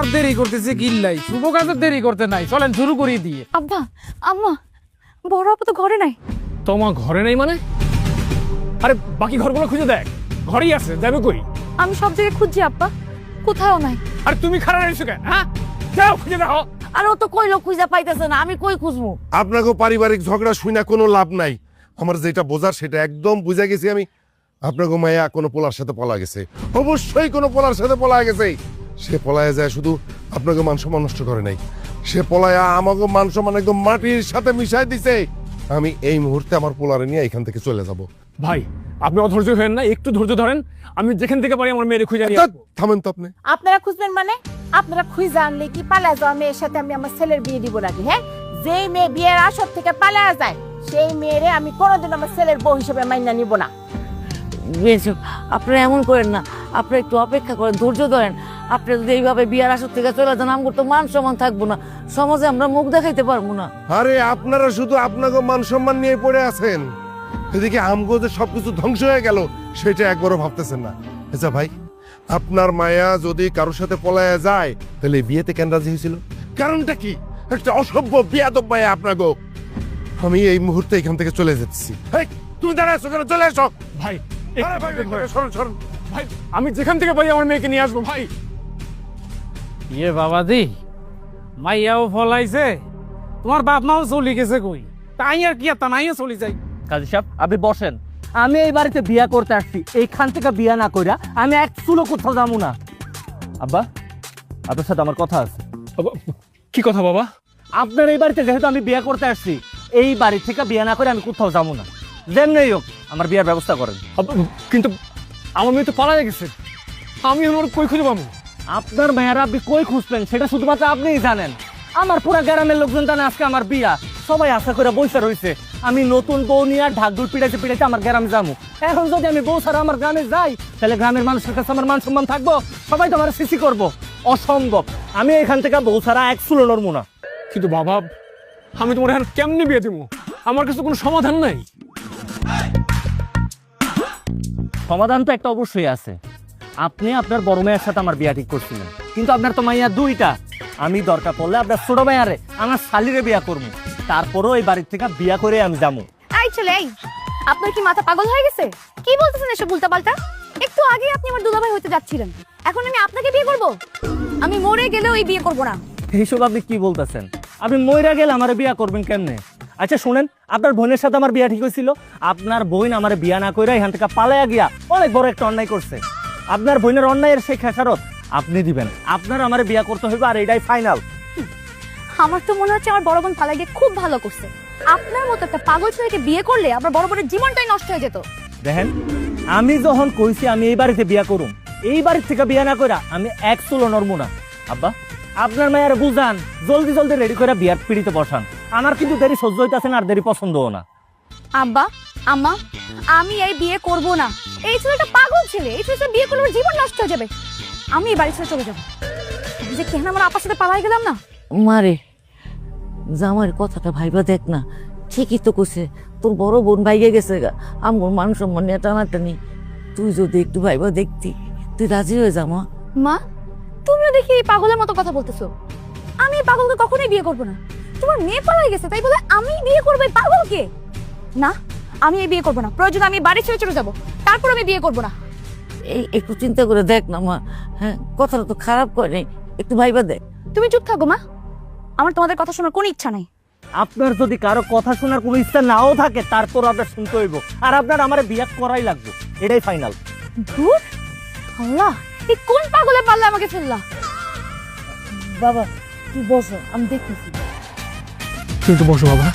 আর দেরি করতেছে কিল্লাই, শুভ কাজের দেরি করতে নাই, চলেন শুরু করি দিয়ে। আব্বা আম্মা, বড় আপা তো ঘরে নাই। তোমার ঘরে নাই মানে? আরে বাকি ঘরগুলো খুঁজে দেখ, ঘরেই আছে, যাবে কই? আমি সব জায়গায় খুঁজছি আব্বা, কোথাও নাই। আর তুমি খারাপ রয়েছো কেন? হ্যাঁ, যাও খুঁজে দেখো। আর ও তো কইলো খুঁজে পাইতেছে না, আমি কই খুঁজবো? আপনাকে পারিবারিক ঝগড়া শুই না কোনো লাভ নাই। আমার যেটা বোঝার সেটা একদম বুঝে গেছি আমি। আপনাকে মায়া কোনো পোলার সাথে পলা গেছে, অবশ্যই কোনো পোলার সাথে পলা গেছে। সে পলায় যায় শুধু আপনাকে মান সম্মান নষ্ট করে নাই, সে পলায়া আমাকে মান সম্মান একদম মাটির সাথে মিশাই দিছে। আমি এই মুহূর্তে আমার পোলারে নিয়ে এখান থেকে চলে যাব। ভাই আপনি অধৈর্য হবেন না, একটু ধৈর্য ধরেন, আমি যেখান থেকে পারি আমার মেয়েরে খুঁজে নিয়ে আসবো। থামেন তো আপনি। আপনারা খুঁজবেন মানে? আপনারা খুঁজে আনলে কি পালা যাওয়া মেয়ের সাথে আমি আমার ছেলের বিয়ে দিব নাকি? হ্যাঁ, যেই মেয়ে বিয়ের আসর থেকে পালা যায় সেই মেয়েরে আমি কোনোদিন আমার ছেলের বউ হিসেবে মাইনা নিব না। আপনারা এমন করেন না, আপনারা একটু অপেক্ষা করেন, ধৈর্য ধরেন। আপনি যদি এইভাবে বিয়ার আসর থেকে চলে যান, আমার তো মান সম্মান থাকবো না, সমাজে আমরা মুখ দেখাইতে পারবো না। আরে আপনারা শুধু আপনাকে মান সম্মান নিয়ে পড়ে আছেন, এদিকে আমগো যে সবকিছু ধ্বংস হয়ে গেল সেটা একবারও ভাবতেছেন না। আচ্ছা ভাই, আপনার মায়া যদি কারোর সাথে পলায়া যায় তাহলে বিয়েতে কেন রাজি হয়েছিল? কারণটা কি? একটা অসভ্য বিয়াদব মায়া আপনাকে। আমি এই মুহূর্তে এখান থেকে চলে যাচ্ছি। হেই, তুমি দাঁড়াচ্ছ কেন? চলে এসো ভাই। আরে ভাই, সরুন সরুন। ভাই আমি যেখান থেকে পারি আমার মেয়েকে নিয়ে আসবো ভাই। ইয়ে বাবা দি, মাইয়াও ফলাইছে, তোমার বাপ মাও চলে গেছে কই, তাই আর কি তা নাইও চলে যাই। কাজী সাহেব আপনি বসেন। আমি এই বাড়িতে বিয়া করতে আসছি, এইখান থেকে বিয়া না কইরা আমি এক চুলো কোথাও যাবো না। আব্বা, আপনার সাথে আমার কথা আছে। কি কথা বাবা? আপনার এই বাড়িতে যেহেতু আমি বিয়া করতে আসছি, এই বাড়ি থেকে বিয়া না করে আমি কোথাও যাবো না। যেমনি হোক আমার বিয়ার ব্যবস্থা করেন। কিন্তু আমার মেয়ে তো পালায় গেছে, আমি আমার কই খুঁজে পাবো? আপনার মেয়েরা আপনি কই খুঁজবেন সেটা শুধুমাত্র আপনিই জানেন। আমার পুরা গ্রামের লোকজন জানে আজকে আমার বিয়া, সবাই আশা করে বসে রয়েছে। আমি নতুন বউ নিয়ে ঢাকঢোল পিটাইতে পিটাইতে আমার গ্রামে যাবো। এখন যদি আমি বউ ছাড়া আমার গ্রামে যাই তাহলে গ্রামের মানুষের কাছে আমার মান সম্মান থাকবো? সবাই তো আমার সিসি করবো। অসম্ভব, আমি এখান থেকে বউ ছাড়া এক চুলো নড়বো না। কিন্তু বাবা, আমি তোমার এখন কেমনে বিয়ে দেবো? আমার কাছে কোনো সমাধান নাই। সমাধান তো একটা অবশ্যই আছে। আপনি আপনার বড় মেয়ের সাথে আমার বিয়া ঠিক করছিলেন, কিন্তু আপনার তো মাইয়া দুইটা। আমি দরকার পড়লে আপনার ছোট মেয়ারে আমার শালিরে বিয়া করবো, তারপরও এই বাড়ির থেকে বিয়া করে আমি যাবো। এই ছেলে, এই আপনার কি মাথা পাগল হয়ে গেছে? কি বলতেছেন এসব উল্টাপাল্টা? একটু আগে আপনি আমার দুলাভাই হতে যাচ্ছিলেন, এখন আমি আপনাকে বিয়ে করব? আমি মরে গেলেও এই বিয়ে করব না। এইসব আপনি কি বলতেছেন? আপনি মইরা গেলে আমার বিয়া করবেন কেমনে? আচ্ছা শুনেন, আপনার বোনের সাথে আমার বিয়া ঠিক হয়েছিল। আপনার বোন আমার বিয়া না কইরা এখান থেকে পালাইয়া গিয়া অনেক বড় একটা অন্যায় করছে। আপনার বোনের অন্যায়ের সেই খেসারত আপনি দিবেন। আপনার আমার বিয়া করতে হইবে, আর এটাই ফাইনাল। আমার তো মনে হচ্ছে আমার বড় বোন পালাই গিয়ে খুব ভালো করছে। আপনার মতো একটা পাগল ছেলেকে বিয়ে করলে আমার বড় বোনের জীবনটাই নষ্ট হয়ে যেত। দেখেন, আমি যখন কইছি আমি এই বাড়িতে বিয়া করুম, এই বাড়ির থেকে বিয়া না কইরা আমি এক চুলো নড়বো না। আব্বা, আপনার মায়ের বুঝান, জলদি জলদি রেডি করে বিয়ার পিড়িতে বসান। আমার কিন্তু দেরি সহ্য হইতাছে না, আর দেরি পছন্দও না। আব্বা আম্মা, আমি এই বিয়ে করব না। এই ছেলেটা পাগল ছেলে, এই ছেলেটা বিয়ে করলে ওর জীবন নষ্ট হয়ে যাবে। আমি এই বাড়ি ছেড়ে চলে যাবো। আমি যে কেন আমার আপার সাথে পালাই গেলাম না। মারে, জামাইয়ের কথাটা ভাইবা দেখ না, ঠিকই তো কইছে, তোর বড় বোন ভাইগে গেছে গা, আমার মান সম্মান নিয়ে টানাটানি। তুই যদি একটু ভাইবা দেখতি, তুই রাজি হয়ে যা মা। মা, তুমিও দেখি এই পাগলের মতো কথা বলতেছো। আমি এই পাগলকে কখনোই বিয়ে করব না। তোমার মেয়ে পালাই গেছে তাই বলে আমি বিয়ে করবো এই পাগলকে? না, আমি এই বিয়ে করব না। প্রয়োজন আমি বাড়ি ছেড়ে চলে যাবো, তারপর আমি বিয়ে করব না। এই একটু চিন্তা করে দেখ না মা। হ্যাঁ, কথাটা তো খারাপ করে নাই, একটু ভাইবা দেখ। তুমি চুপ থাকো মা, আমার তোমাদের কথা শোনার কোনো ইচ্ছা নাই। আপনার যদি কারো কথা শোনার কোনো ইচ্ছা নাও থাকে, তারপর আপনার শুনতে হইব, আর আপনার আমার বিয়া করাই লাগবে, এটাই ফাইনাল। ধুর, আল্লাহ, এই কোন পাগলে পারলে আমাকে ফেললা? বাবা তুই বসো, আমি দেখতেছি। কিন্তু বসো বাবা।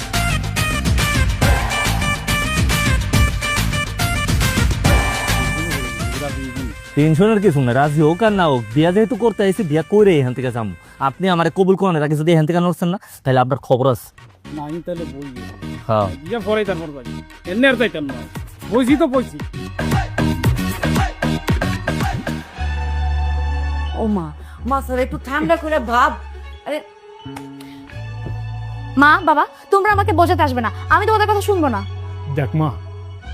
টেনশনের কিছু না, রাজি হোক আর না হোক, বিয়া যেহেতু করতে আইসি, বিয়া করে এখান থেকে যাবো। আপনি আমার কবুল করেন, আগে যদি এখান থেকে নড়ছেন না তাহলে আপনার খবর আছে। নাই তাহলে বলবি। হ্যাঁ, বিয়ে পরেই তারপর যাই, এমনি আর যাইতাম না। বইছি তো বইছি। ও মা, মা স্যার একটু ঠান্ডা করে ভাব। আরে মা বাবা, তোমরা আমাকে বোঝাতে আসবে না, আমি তোমাদের কথা শুনবো না। দেখ মা,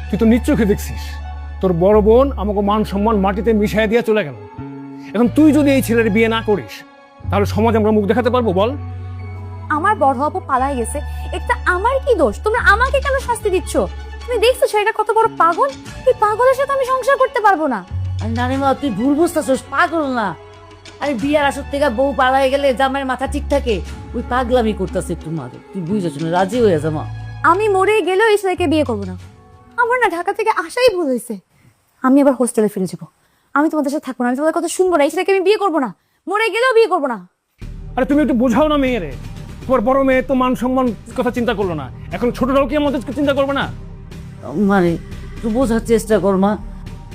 তুই তো নিজ চোখে দেখছিস তোর বড় বোন আমাকে মান সম্মান মাটিতে মিশাই দিয়ে চলে গেল। এখন তুই যদি এই ছেলের বিয়ে না করিস তাহলে সমাজে আমরা মুখ দেখাতে পারবো বল? আমার বড় আপু পালাই গেছে, এটা আমার কি দোষ? তোমরা আমাকে কেন শাস্তি দিচ্ছ? তুমি দেখছো ছেলেটা কত বড় পাগল? এই পাগলের সাথে আমি সংসার করতে পারবো না। আরে নানিমা তুই ভুল বুঝতেছস, পাগল না। আরে বিয়ার আসর থেকে বউ পালাই গেলে জামাইয়ের মাথা ঠিক থাকে, ওই পাগলামি করতেছে একটু মারে, তুই বুঝেছ না, রাজি হয়ে যা মা। আমি মরে গেলেও এই ছেলেকে বিয়ে করবো না। আমার না ঢাকা থেকে আসাই ভুল হয়েছে। আমি আবার হোস্টেলে ফিরে যাবো। আমি তোমাদের সাথে থাকবো না, আমি তোমাদের কথা শুনবো না। এই ছেলেকে আমি বিয়ে করবো না, মরে গেলেও বিয়ে করবো না। আরে তুমি একটু বোঝাও না মেয়েরে। তোমার বড় মেয়ে তো মান সম্মান কথা চিন্তা করলো না, এখন ছোটরাও কি আমাদের চিন্তা করবে না? মানে তুই বোঝার চেষ্টা কর মা,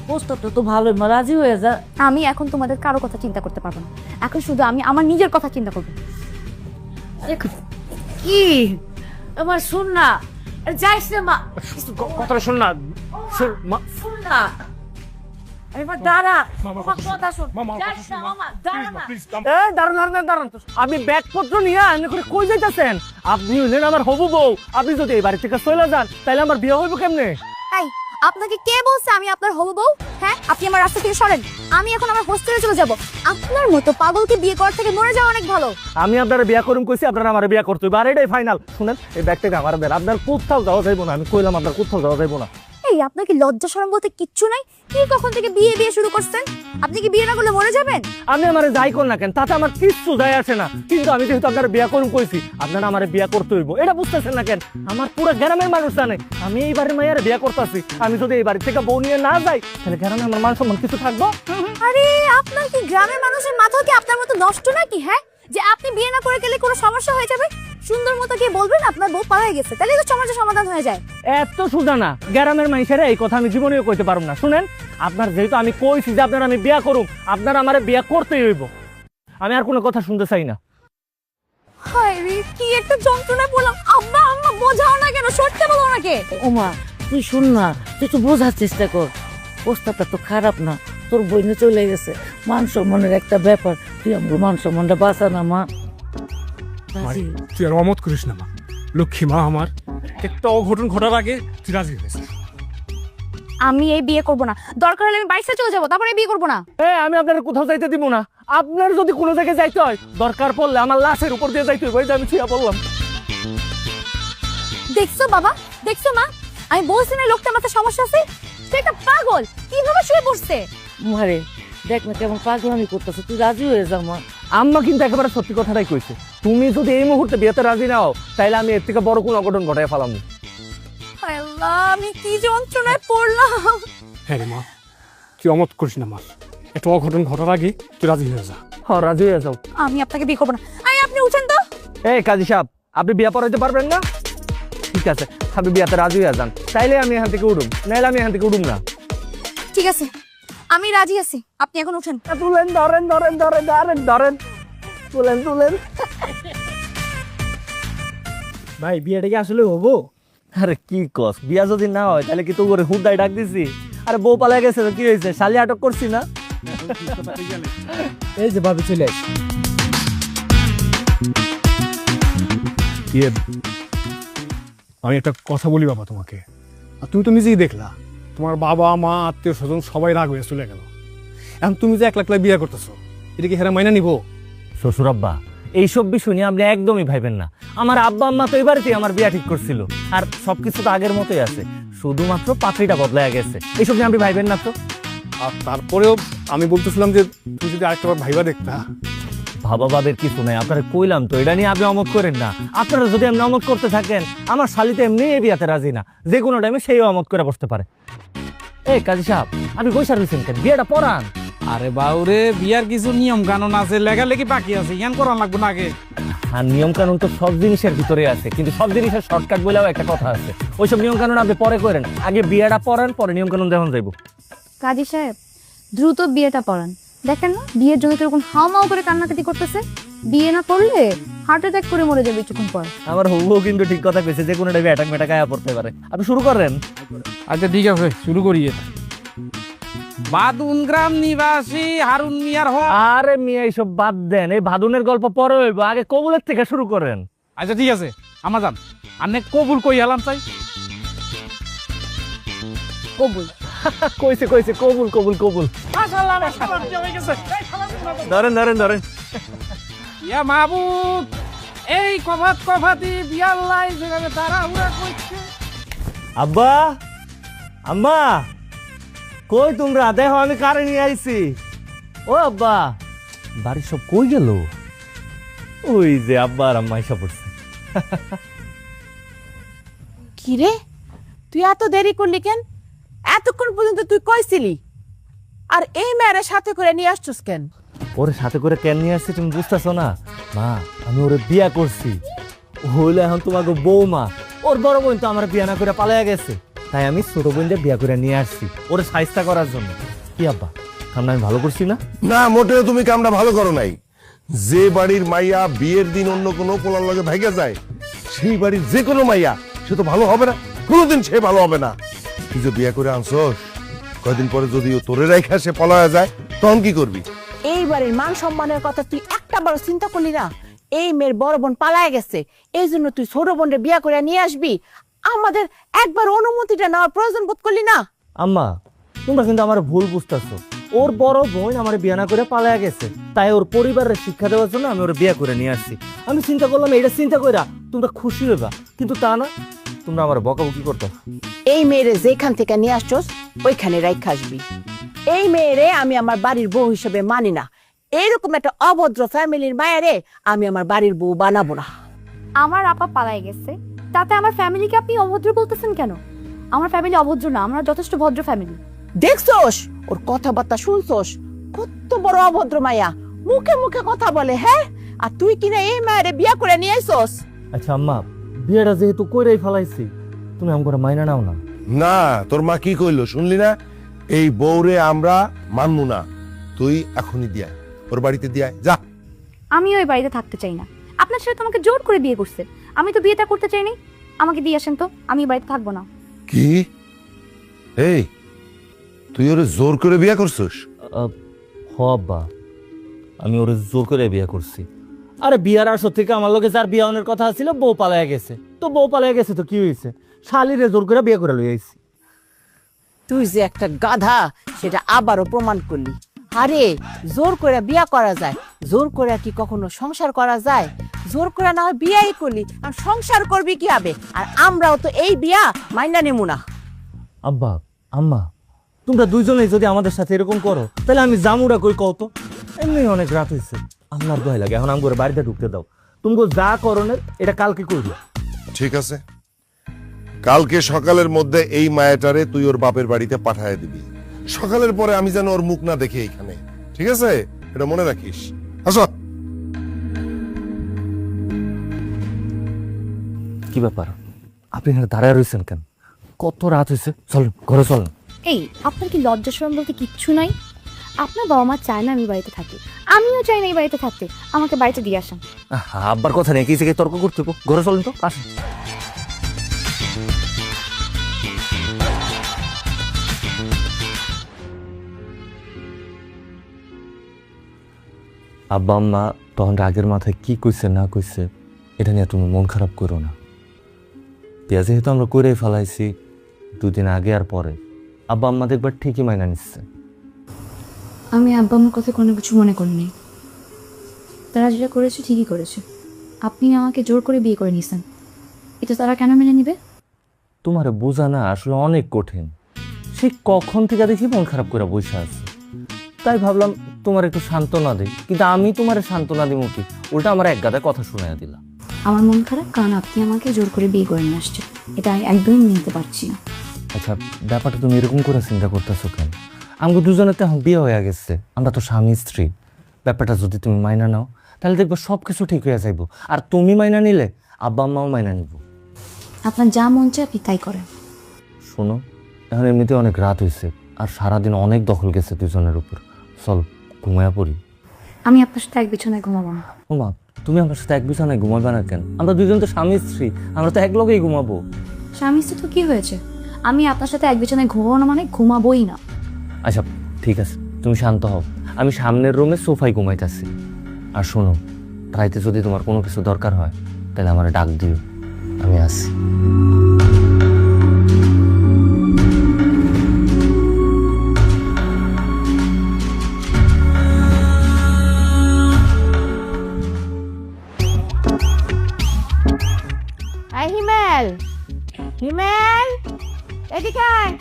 প্রস্তাবটা তো ভালোই মা, রাজি হয়ে যা। আমি এখন তোমাদের কারো কথা চিন্তা করতে পারবো না। এখন শুধু আমি আমার নিজের কথা চিন্তা করবো। কি আমার শোন না, আরে যাইস না মা, কথাটা শোন না। শোন না, আরে মা দাঁড়া, মামা, আমার কথা শোন, মামা, যাইস না মামা, দাঁড়া না। দাঁড়ান। আপনি ব্যাগপত্র নিয়ে এনে করে কই যাইতেছেন? আপনি হলেন আমার হবু বউ, আপনি যদি এই বাড়ি থেকে চলে যান তাহলে আমার বিয়ে হইব কেমনে? এই আপনাকে কে বলছে আমি আপনার হবু বউ? হ্যাঁ, আপনি আমার রাস্তা থেকে সরেন। আমি এখন আমার হোস্টেলে চলে যাব। আপনার মতো পাগলকে বিয়ে করার থেকে মরে যাওয়া অনেক ভালো। আমি আপনারা বিয়া করুম কইছি, আপনারা আমার বিয়া করতে হইব, আর এটাই ফাইনাল। শুনেন, এই ব্যাগটাকে আমার দেন, আপনার কোথাও যাওয়া যাইব না। আমি কইলাম আপনার কোথাও যাওয়া যাইব না। এই আপনার কি লজ্জা শরম বলতে কিচ্ছু নাই? কি কখন থেকে বিয়ে বিয়ে শুরু করছেন? আপনি কি বিয়ে না করলে মরে যাবেন? আমি আমার যাই কর না কেন, তাতে আমার কিচ্ছু যায় আসে না, কিন্তু আমি যেহেতু আপনার বিয়া করুম কইছি, আপনারা আমার বিয়া করতে হইব, এটা বুঝতেছেন না কেন? আমার পুরো গ্রামের মানুষ জানে আমি এই বাড়ির মায়ের বিয়া করতেছি। আমি যদি এই বাড়ি থেকে বউ নিয়ে না যাই তাহলে গ্রামে আমার মান সম্মান কিছু থাকবো? আরে আপনার কি গ্রামের মানুষের মাথা কি আপনার মতো নষ্ট নাকি? হ্যাঁ, যে আপনি বিয়ে না করে গেলে কোনো সমস্যা হয়ে যাবে? সুন্দর মতো গিয়ে বলবেন আপনার বউ পালাই গেছে, তাহলে তো সমস্যার সমাধান হয়ে যায়। এত সুজা না, গ্রামের মানুষেরা এই কথা আমি জীবনেও কইতে পারবো না। শুনেন, আপনার যেহেতু আমি কইছি যে আপনার আমি বিয়া করুম, আপনারা আমার বিয়া করতেই হইব। আমি আর কোনো কথা শুনতে চাই না। হায় রে, কি একটা যন্ত্রণায় পড়লাম। আম্মা আম্মা বোঝাও না কেন? সরতে বলো ওনাকে। ওমা তুই শুন না, তুই একটু বোঝার চেষ্টা কর, প্রস্তাবটা তো খারাপ না, তোর বইনে চলে গেছে, মান সম্মানের একটা ব্যাপার, তুই আমার মান সম্মানটা বাঁচা না মা। রাজি। তুই আর অমত করিস না মা, লক্ষ্মী মা আমার। একটা অঘটন ঘটার আগে তুই রাজি হয়েছিস। আমি এই বিয়ে করব না, দরকার হলে আমি বাইরে চলে যাবো, তারপরে বিয়ে করব না। আমি আপনার কোথাও যাইতে দিব না। আপনার যদি কোনো জায়গায় যাইতে হয়, দরকার পড়লে আমার লাশের উপর দিয়ে যাইতে হইব, এই যে আমি ছুঁয়া বললাম। দেখছো বাবা, দেখছো মা, আমি বলছি না লোকটার মাথায় সমস্যা আছে। সে একটা পাগল, কিভাবে শুয়ে পড়ছে। মারে দেখ না কেমন পাগলামি করতেছে, তুই রাজি হয়ে যা মা। আম্মা কিন্তু একেবারে সত্যি কথাটাই কইছে, তুমি যদি এই মুহূর্তে বিয়েতে রাজি নাও তাইলে আমি এর থেকে বড় কোনো অঘটন ঘটাই ফেলাম। হায় আল্লাহ, আমি কি যন্ত্রণায় পড়লাম। হ্যাঁ রে মা, তুই অমত করিস না মা, একটা অঘটন ঘটার আগে তুই রাজি হয়ে যা। হ্যাঁ, রাজি হয়ে যাও। আমি আপনাকে বিয়ে করবো না। আরে আপনি উঠেন তো। এই কাজী সাহেব, আপনি বিয়া পড়াইতে পারবেন না? ঠিক আছে, আপনি বিয়াতে রাজি হয়ে যান, তাইলে আমি এখান থেকে উঠুম, নাইলে আমি এখান থেকে উঠুম না। ঠিক আছে, আমি রাজি আছি, আপনি এখন উঠেন। তুলেন, ধরেন ধরেন ধরেন ধরেন ধরেন, তুলেন তুলেন। ভাই বিয়েটা কি আসলে হবো? আরে কি কস, বিয়া যদি না হয় তাহলে কি তো করে হুদাই ডাক দিছি? আরে বউ পালা গেছে তো কি হয়েছে, শালি আটক করছি না? এই যে ভাবি চলে আসি। আমি একটা কথা বলি বাবা তোমাকে, আর তুমি তো নিজেই দেখলা তোমার বাবা মা আত্মীয় স্বজন সবাই রাগ হয়ে চলে গেল। এখন তুমি যে একলা একলা বিয়ে করতেছো, এটা কি হেরা মাইনা নিবো? শ্বশুর আব্বা, এইসব বিষয় নিয়ে আপনি একদমই ভাইবেন না। আমার আব্বা আম্মা তো এবারেতেই আমার বিয়া ঠিক করছিল, আর সবকিছু তো আগের মতোই আছে, শুধুমাত্র পাত্রীটা বদলায় গেছে। এইসব নিয়ে আপনি ভাইবেন না তো। আর তারপরেও আমি বলতেছিলাম যে তুমি যদি আরেকটা বার ভাইবা দেখতা। ভাবা ভাবের কিছু নাই, আপনারা কইলাম তো, এটা নিয়ে আপনি অমত করেন না। আপনারা যদি এমনি অমত করতে থাকেন, আমার শালিতে এমনি এই বিয়াতে রাজি না, যে কোনো টাইমে সেই অমত করে বসতে পারে। এই কাজী সাহেব, আপনি বৈশা রয়েছেন কেন? বিয়েটা পড়ান। আরে বাউরে, বিয়ার কিছু নিয়ম কানুন আছে, লেখালেখি বাকি আছে, ইয়ান করান লাগবো না আগে? আর নিয়ম কানুন তো সব জিনিসের ভিতরে আছে, কিন্তু সব জিনিসের শর্টকাট বলেও একটা কথা আছে। ওইসব নিয়ম কানুন আপনি পরে করেন, আগে বিয়েটা পড়ান, পরে নিয়ম কানুন দেখুন যাইব। কাজী সাহেব, দ্রুত বিয়েটা পড়ান। দেখেন না বিয়ের জন্য কিরকম হাওমাও করে কান্নাকাটি করতেছে। বিয়ে না করলে হার্ট অ্যাটাক করে মরে যাবে কিছুক্ষণ পর। আমার হবু কিন্তু ঠিক কথা কইছে, যে কোনো টাইমে অ্যাটাক ম্যাটাক আয়া পড়তে পারে। আপনি শুরু করেন। আচ্ছা ঠিক আছে, শুরু করি। বাদুন গ্রাম নিবাসী হারুন মিয়ার হ। আরে মিয়া এইসব বাদ দেন, এই ভাদুনের গল্প পরে হইব, আগে কবুলের থেকে শুরু করেন। আচ্ছা ঠিক আছে, আমার যান আনে কবুল কই এলাম চাই। কবুল। কইছে কইছে, কবুল কবুল কবুল। ধরেন ধরেন ধরেন। ইয়া মাহবুব, এই কফাতি বিয়ার লাই যেখানে তারা উড়া করছে। আব্বা, আম্মা, কই তোমরা? দেখো আমি কারে নিয়ে আইছি। ও আব্বা, বাড়ির সব কই গেল? ওই যে আব্বা আর আম্মা এসে পড়ছে। কি রে, তুই এত দেরি করলি কেন? এতক্ষণ পর্যন্ত তুই কইছিলি, আর এই মেয়ের সাথে করে নিয়ে আসছিস কেন? ওরে সাথে করে কেন নিয়ে আসছি তুমি বুঝতেছো না? মা, আমি ওরে বিয়া করছি, হইলে এখন তোমাকে বৌমা। ওর বড় বোন তো আমার বিয়া না করে পালাইয়া গেছে, তাই আমি ছোট বোনদের বিয়া করে নিয়ে আসছি ওরে সাইজটা করার জন্য। কি আব্বা, কামটা আমি ভালো করছি না? না, মোটেও তুমি কামটা ভালো করো নাই। যে বাড়ির মাইয়া বিয়ের দিন অন্য কোনো পোলার লগে ভাইগা যায়, সেই বাড়ির যে কোনো মাইয়া সে তো ভালো হবে না, কোনোদিন সে ভালো হবে না। তুই যে বিয়া করে আনছস, কয়দিন পরে যদি ও তোরে রাইখা সে পলায়া যায়, তখন কি করবি? এই বাড়ির মান সম্মানের কথা তুই একটা বড় চিন্তা করলি না? এই মেয়ের বড় বোন পালায় গেছে, এই জন্য তুই ছোট বোনরে বিয়া করে নিয়ে আসবি? আমাদের একবার অনুমতিটা নেওয়ার প্রয়োজন বোধ করলি না? আম্মা, তোমরা কিন্তু আমার ভুল বুঝতেছো। ওর বড় বোন আমার বিয়া না করে পালাইয়া গেছে, তাই ওর পরিবারের শিক্ষা দেওয়ার জন্য আমি ওর বিয়া করে নিয়ে আসছি। আমি চিন্তা করলাম এটা চিন্তা কইরা তোমরা খুশি হইবা, কিন্তু তা না, তোমরা আমার বকাবকি করতো। এই মেয়েরে যেখান থেকে নিয়ে আসছস ওইখানে রাইখা আসবি। এই মেয়েরে আমি আমার বাড়ির বউ হিসেবে মানি না। এইরকম একটা অভদ্র ফ্যামিলির মায়েরে আমি আমার বাড়ির বউ বানাবো না। আমার আপা পালায় গেছে, তাতে আমার ফ্যামিলিকে আপনি অভদ্র বলতেছেন কেন? আমার ফ্যামিলি অভদ্র না, আমরা যথেষ্ট ভদ্র ফ্যামিলি। দেখছস ওর কথাবার্তা, শুনছস কত বড় অভদ্র মায়া, মুখে মুখে কথা বলে। হ্যাঁ, আর তুই কিনা এই মায়েরে বিয়া করে নিয়ে আইছস। আচ্ছা আম্মা, বিয়েটা যেহেতু কইরাই ফেলাইছি, তুমি আমার মাইনা নাও না? না, তোর মা কি কইলো শুনলি না? এই বউরে আমরা মানবো না, তুই এখনই দিয়া ওর বাড়িতে দিয়া যা। আমি ওই বাড়িতে থাকতে চাই না। আপনার ছেলে তোমাকে জোর করে বিয়ে করছে, আমি তো বিয়েটা করতে চাইনি। আমাকে দিয়ে আসেন তো, আমি এই বাড়িতে থাকবো না। কি? এই, তুই ওরে জোর করে বিয়া করছিস? হ আব্বা, আমি ওরে জোর করে বিয়ে করছি। আরে বিয়ার আসর থেকে আমার লোকে যার বিয়া হওয়ার কথা ছিল, বউ পালাইয়া গেছে, তো বউ পালাইয়া গেছে তো কি হয়েছে? শালিরে জোর করে বিয়ে করে লই আইছি। তুই যে একটা গাধা সেটা আবারও প্রমাণ করলি। আরে জোর করে বিয়া করা যায়, জোর করে কি কখনো সংসার করা যায়? জোর করে না হয় বিয়াই করলি, আর সংসার করবি কি হবে? আর আমরাও তো এই বিয়া মাইনা নেবো না। আব্বা, আম্মা, তোমরা দুইজনেই যদি আমাদের সাথে এরকম করো, তাহলে আমি জামুরা কই কও তো? এমনি অনেক রাত হয়েছে, আমার দোহাই লাগে, এখন আমার বাড়িতে ঢুকতে দাও। তুমি যা করনের এটা কালকে করবো। ঠিক আছে, কালকে সকালের মধ্যে এই মায়াটারে তুই ওর বাপের বাড়িতে পাঠায় দিবি। সকালের পরে আমি যেন ওর মুখ না দেখি এইখানে, ঠিক আছে? এটা মনে রাখিস। আসো। কি ব্যাপার, আপনি এখানে দাঁড়ায় রয়েছেন কেন? কত রাত হয়েছে, চলেন ঘরে চলেন। এই, আপনার কি লজ্জা শরম বলতে কিচ্ছু নাই? আপনার বাবা মা চায় না আমি বাড়িতে থাকি, আমিও চাই না এই বাড়িতে থাকতে। আমাকে বাড়িতে দিয়ে আসেন। আব্বার কথা নেই, কি থেকে তর্ক করতে হইবো? ঘরে চলেন তো, আসেন। আব্বা আম্মা তখন রাগের মাথায় কি কইছে না কইছে এটা নিয়ে তুমি মন খারাপ করো না। বিয়া যেহেতু আমরা করেই ফেলাইছি, দুদিন আগে আর পরে, আব্বা আম্মা দেখবার ঠিকই মাইনা নিচ্ছে। আমি আব্বা আমার কথা কোনো কিছু মনে করিনি। তারা যেটা করেছে ঠিকই করেছে। আপনি আমাকে জোর করে বিয়ে করে নিয়েছেন, এটা তারা কেন মেনে নিবে? তোমারে বোঝা না আসলে অনেক কঠিন। সে কখন থেকে দেখি মন খারাপ করে বসে আছে, তাই ভাবলাম তোমার একটু সান্ত্বনা দিই। কিন্তু আমি তোমার সান্ত্বনা দিব কি, উল্টা আমার এক গাদা কথা শুনাইয়া দিলা। আমার মন খারাপ কারণ আপনি আমাকে জোর করে বিয়ে করে নিয়ে আসছেন, এটা আমি একদমই মেনে নিতে পারছি না। আচ্ছা, ব্যাপারটা তুমি এরকম করে চিন্তা করতেছো কেন? আমাকে দুজনের তো এখন বিয়ে হয়ে গেছে, আমরা তো স্বামী স্ত্রী। ব্যাপারটা যদি তুমি মাইনা নাও, তাহলে দেখবো সব কিছু ঠিক হয়ে যাইব। আর তুমি মাইনা নিলে আব্বা আম্মাও মাইনা নিব। আপনার যা মন চায় আপনি তাই করেন। শোনো, এখন এমনিতে অনেক রাত হয়েছে, আর সারাদিন অনেক দখল গেছে দুজনের উপর। চল ঘুমায়া পড়ি। আমি আপনার সাথে এক বিছানায় ঘুমাবো না। ও মা, তুমি আমার সাথে এক বিছানায় ঘুমাবে না কেন? আমরা দুজন তো স্বামী স্ত্রী, আমরা তো এক লগেই ঘুমাবো। স্বামী স্ত্রী তো কি হয়েছে? আমি আপনার সাথে এক বিছানায় ঘুমাবো না মানে ঘুমাবোই না। আচ্ছা ঠিক আছে, তুমি শান্ত হও, আমি সামনের রুমে সোফায় ঘুমাইতেছি। আর শোনো, রাইতে যদি তোমার কোনো কিছু দরকার হয় তাহলে আমার ডাক দিও, আমি আসি। হিমেল, হিমেল, এদিকে আয়।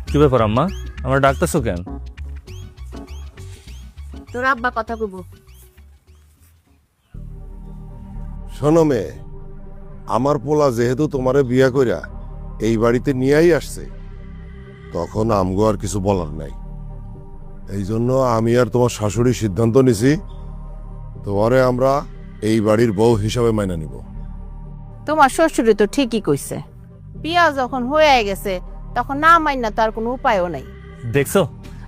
কি ব্যাপার আম্মা, আমার ডাকতেছো কেন? তোর আব্বা কথা কইব। শোনো মেয়ে, আমার পোলা যেহেতু তোমারে বিয়া কইরা এই বাড়িতে নিয়েই আসছে, তখন আমগো আর কিছু বলার নাই। এই জন্য আমি আর তোমার শাশুড়ি সিদ্ধান্ত নিছি, তোমারে আমরা এই বাড়ির বউ হিসাবে মাইনা নিব। তোমার শ্বশুরে তো ঠিকই কইছে, বিয়া যখন হয়ে গেছে তখন না মাইনা তো আর কোনো উপায়ও নাই। দেখছো,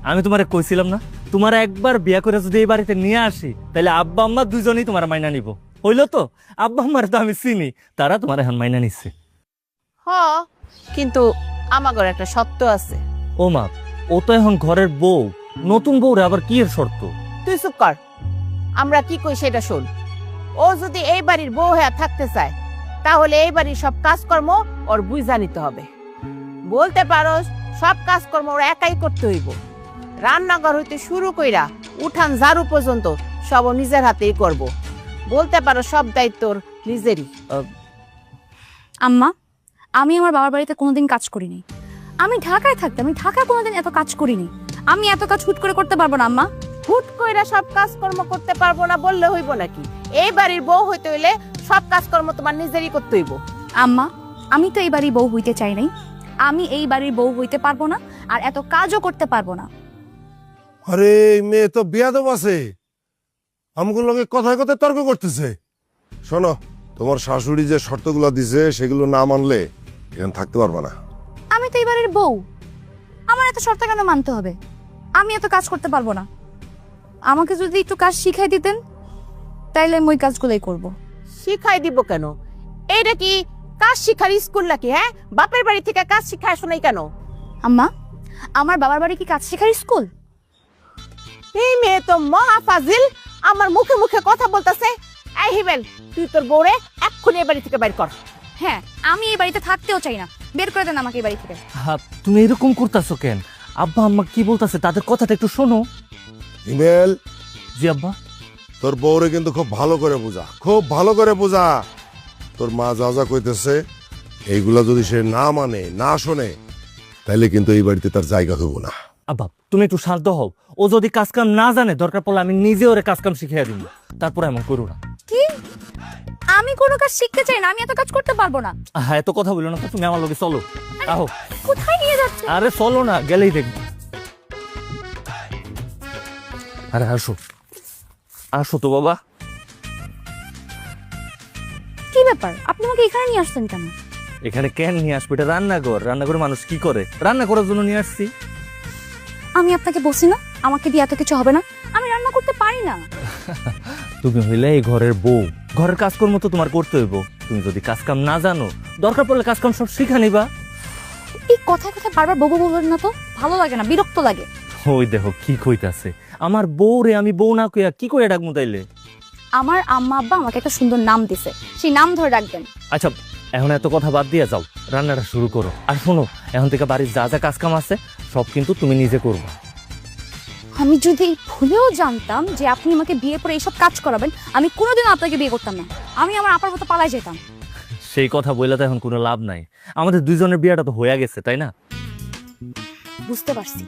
আমি তোমারে কইছিলাম না, তোমার একবার বিয়া করে যদি এই বাড়িতে নিয়ে আসি তাহলে আব্বা আম্মা দুজনেই তোমার মাইনা নিব। হইলো তো? আব্বা আম্মার তো আমি চিনি, তারা তোমার এখন মাইনা নিচ্ছে। হ, কিন্তু আমাগর একটা সত্য আছে। ও মা, ও তো এখন ঘরের বউ, নতুন বউরে আবার কি এর শর্ত? তুই চুপ কর, আমরা কি কই সেটা শোন। ও যদি এই বাড়ির বউ হয়ে থাকতে চায় তাহলে এই বাড়ির সব কাজকর্ম ওর বুঝা নিতে হবে। বলতে পারোস সব কাজকর্ম ওর একাই করতে হইব। রান্নাঘর হইতে শুরু কইরা উঠান ঝাড়ু পর্যন্ত সব ও নিজের হাতেই করব। বলতে পারো সব দায়িত্ব ওর নিজেরই। আম্মা, আমি আমার বাবার বাড়িতে কোনোদিন কাজ করিনি। আমি ঢাকায় থাকতে আমি ঢাকায় কোনোদিন এত কাজ করিনি। আমি এত কাজ হুট করে করতে পারবো না আম্মা। হুট কইরা সব কাজকর্ম করতে পারবো না বললে হইব নাকি? এই বাড়ির বউ হইতে হইলে সব কাজকর্ম তোমার নিজেরই করতে হইব। আম্মা, আমি তো এই বাড়ির বউ হইতে চাই নাই। আমি এই বাড়ির বউ হইতে পারবো না, আর এত কাজও করতে পারবো না। আরে এই মেয়ে তো বিয়াদব আছে, আমগুলো লগে কথায় কথায় তর্ক করতেছে। শোনো, তোমার শাশুড়ি যে শর্তগুলো দিছে সেগুলো না মানলে এখানে থাকতে পারবা না। আমি তো এই বাড়ির বউ, আমার এত শর্ত কেন মানতে হবে? আমি এত কাজ করতে পারবো না। আমাকে যদি একটু কাজ শিখাই দিতেন তাইলে আমি ওই কাজগুলোই করবো। শিখাই দিব কেন? এইটা কি কাজ শিখার স্কুল নাকি? হ্যাঁ, বাপের বাড়ি থেকে কাজ শিখায় শোনাই কেন? আম্মা, আমার বাবার বাড়ি কি কাজ শেখার স্কুল? এই মেয়ে তো মহা ফাজিল, আমার মুখে মুখে কথা বলতেছে। এই হিমেল, তুই তোর বউরে এক্ষুনি এই বাড়ি থেকে বাইর কর। হ্যাঁ, আমি এই বাড়িতে থাকতেও চাই না। বের করে দেন আমাকে এই বাড়ি থেকে। তুমি এরকম করতেছো কেন? আব্বা আম্মা কি বলতেছে তাদের কথাটা একটু শোনো। হিমেল, জি আব্বা। তোর বউরে কিন্তু খুব ভালো করে বোঝা, খুব ভালো করে বোঝা। তোর মা যা যা কইতেছে এইগুলা যদি সে না মানে, না শোনে, তাইলে কিন্তু এই বাড়িতে তার জায়গা হইব না। আব্বা, তুমি একটু শান্ত হও। ও যদি কাজ কাম না জানে, দরকার পড়লে আমি নিজে ওরে কাজ কাম শিখিয়ে দিব। তারপর এমন করো না। কি? আমি কোনো কাজ শিখতে চাই না, আমি এত কাজ করতে পারবো না। হ্যাঁ, এত কথা বলো না তো, তুমি আমার লগে চলো। আহো। কোথায় নিয়ে যাচ্ছে? আরে চলো না, গেলেই দেখবো। আরে আসো, আসো তো বাবা। কি ব্যাপার, আপনি আমাকে এখানে নিয়ে আসছেন কেন? এখানে কেন নিয়ে আসবো? এটা রান্নাঘর, রান্নাঘরে মানুষ কি করে? রান্না করার জন্য নিয়ে আসছি। আমি আপনাকে বলছি না আমাকে দিয়ে এত কিছু হবে না? আমি রান্না করতে পারি না। তুমি হইলে এই ঘরের বউ, ঘরের কাজকর্ম তো তোমার করতে হইব। তুমি যদি কাজ কাম না জানো, দরকার পড়লে কাজ কাম সব শিখা নিবা। এই কথায় কথায় বারবার বউ বলবেন না তো, ভালো লাগে না, বিরক্ত লাগে। ওই দেখো কি কইতাছে। আমার বউ রে আমি বউ না কইয়া কি করে ডাকমু তাইলে? আমার আম্মা আব্বা আমাকে একটা সুন্দর নাম দিছে, সেই নাম ধরে ডাকবেন। আচ্ছা, এখন এত কথা বাদ দিয়ে যাও, রান্নাটা শুরু করো। আর শোনো, এখন থেকে বাড়ির যা যা কাজ কাম আছে সব কিন্তু তুমি নিজে করবা। আমি যদি ভুলেও জানতাম যে আপনি আমাকে বিয়ে করে এইসব কাজ করাবেন, আমি কোনোদিনও আপনাকে বিয়ে করতাম না। আমি আমার আপার মতো পালাই যেতাম। সেই কথা বললে তো এখন কোনো লাভ নাই। আমাদের দুইজনের বিয়েটা তো হয়ে গেছে, তাই না? বুঝতে পারছি,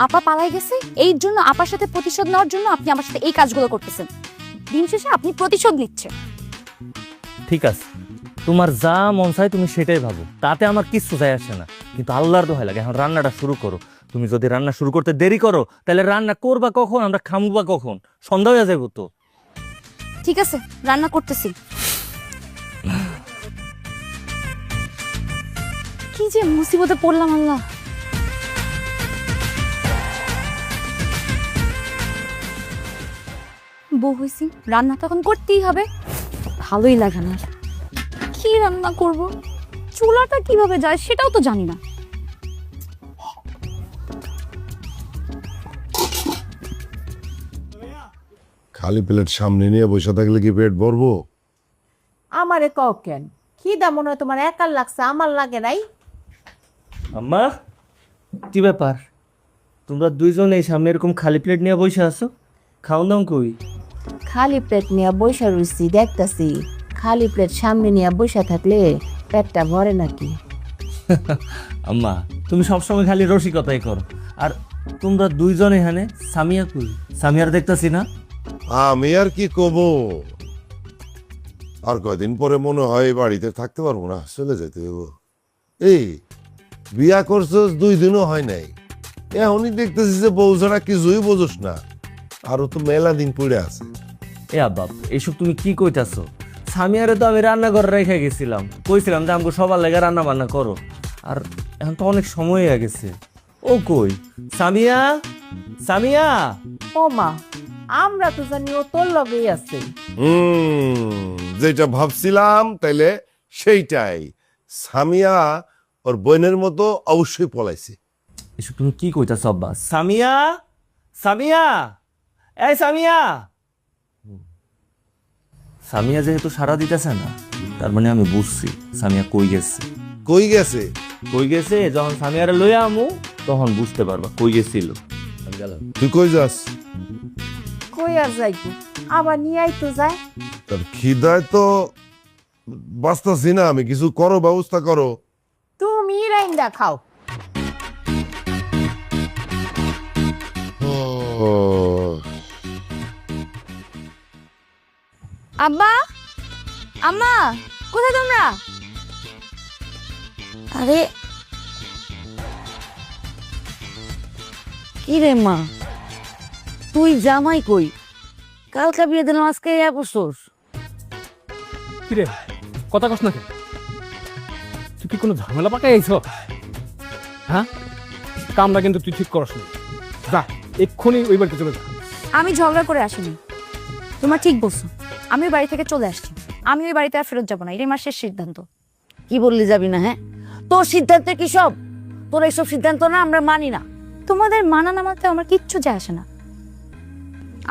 আপা পালাই গেছে, এই জন্য আপার সাথে প্রতিশোধ নেওয়ার জন্য আপনি আমার সাথে এই কাজগুলো করতেছেন। দিন শেষে আপনি প্রতিশোধ নিচ্ছেন। ঠিক আছে, তোমার যা মন চায় তুমি সেটাই ভাবো, তাতে আমার কিচ্ছু যায় আসে না। কিন্তু আল্লাহর দোহাই লাগে, এখন রান্নাটা শুরু করো। তুমি যদি রান্না শুরু করতে দেরি করো তাহলে রান্না করবা কখন, আমরা খামুবা কখন? সন্ধ্যা হয়ে যাবো তো। ঠিক আছে, রান্না করতেছি। কি যে মুসিবতে পড়লাম আল্লাহ। বউ হইছি, রান্না তো এখন করতেই হবে। ভালোই লাগে না। কি রান্না করব? চুলাটা কিভাবে যায় সেটাও তো জানি না। খালি প্লেট সামনে নিয়ে বসে থাকলে কি পেট ভরবো? আমারে কও কেন? খিদা মনে হয় তোমার একার লাগছে, আমার লাগে নাই? আম্মা, কি ব্যাপার? তোমরা দুইজন এই সামনে এরকম খালি প্লেট নিয়ে বসে আছো? খাওন দাও কই? খালি প্লেট নিয়ে বৈশা রইছি দেখতাছি খালি প্লেট সামনে নিয়ে বৈশা থাকলে পেটটা ভরে নাকি? আম্মা তুমি সবসময় খালি রসিকতাই করো। আর তোমরা দুইজন এখানে, সামিয়া কই? সামিয়ার দেখতাছি না। আমি আর কি কব, আর কয়দিন পরে মনে হয় এই বাড়িতে থাকতে পারবো না, চলে যেতে হইব। এই বিয়া করছস 2 দিনও হয় নাই, এখনই দেখতেছি যে বউ ছাড়া কিছুই বোঝস না, আরো তো মেলা দিন পড়ে আছে। এ আব্বা এইসব তুমি কি কইতাছো? সামিয়ারে তো আমি রান্নাঘরে রেখে গেছিলাম, কইছিলাম যে আমাকে সবার লেগে রান্না বান্না করো। আর এখন তো অনেক সময় হয়ে গেছে। ও কই সামিয়া? সামিয়া! ও মা, আমরা তো জানি ও তোর লগেই আছে। যেটা ভাবছিলাম তাইলে সেইটাই, সামিয়া ওর বোনের মতো অবশ্যই পলাইছে। এসব তুমি কি কইতাছো আব্বা? সামিয়া! সামিয়া! এই সামিয়া! সামিয়া যেহেতু সারা দিতেছে না, তার মানে আমি বুঝছি সামিয়া কই গেছে। কই গেছে? কই গেছে যখন সামিয়ারে লইয়া আমু তখন বুঝতে পারবা কই গেছিল। আমি গেলাম। তুই কই যাস? কই আর যাইবো, আবার নিয়েই তো যায়। তার খিদায় তো বাঁচতাছি না আমি, কিছু করো, ব্যবস্থা করো। তুমি রাইন্দা খাও। আব্বা, আম্মা, কোথায় তোমরা? আরে কি রে মা, তুই জামাই কই? কালকা বিয়ে দিলাম, আজকে বসছোস? কিরে কথা কস না কেন? তুই কি কোনো ঝামেলা পাকাই আইছ? হ্যাঁ, কামটা কিন্তু তুই ঠিক করস না। যা এক্ষুনি ওই বাড়িতে চলে যা। আমি ঝগড়া করে আসিনি, তোমরা ঠিক বলছো। আমি ওই বাড়ি থেকে চলে আসছি, আমি ওই বাড়িতে আর ফেরত যাবো না, এটাই আমার শেষ সিদ্ধান্ত। কি বললি যাবি না? হ্যাঁ, তোর সিদ্ধান্ত কি সব? তোর এইসব সিদ্ধান্ত না আমরা মানি না। তোমাদের মানা না মানতে আমার কিচ্ছু যায় আসে না।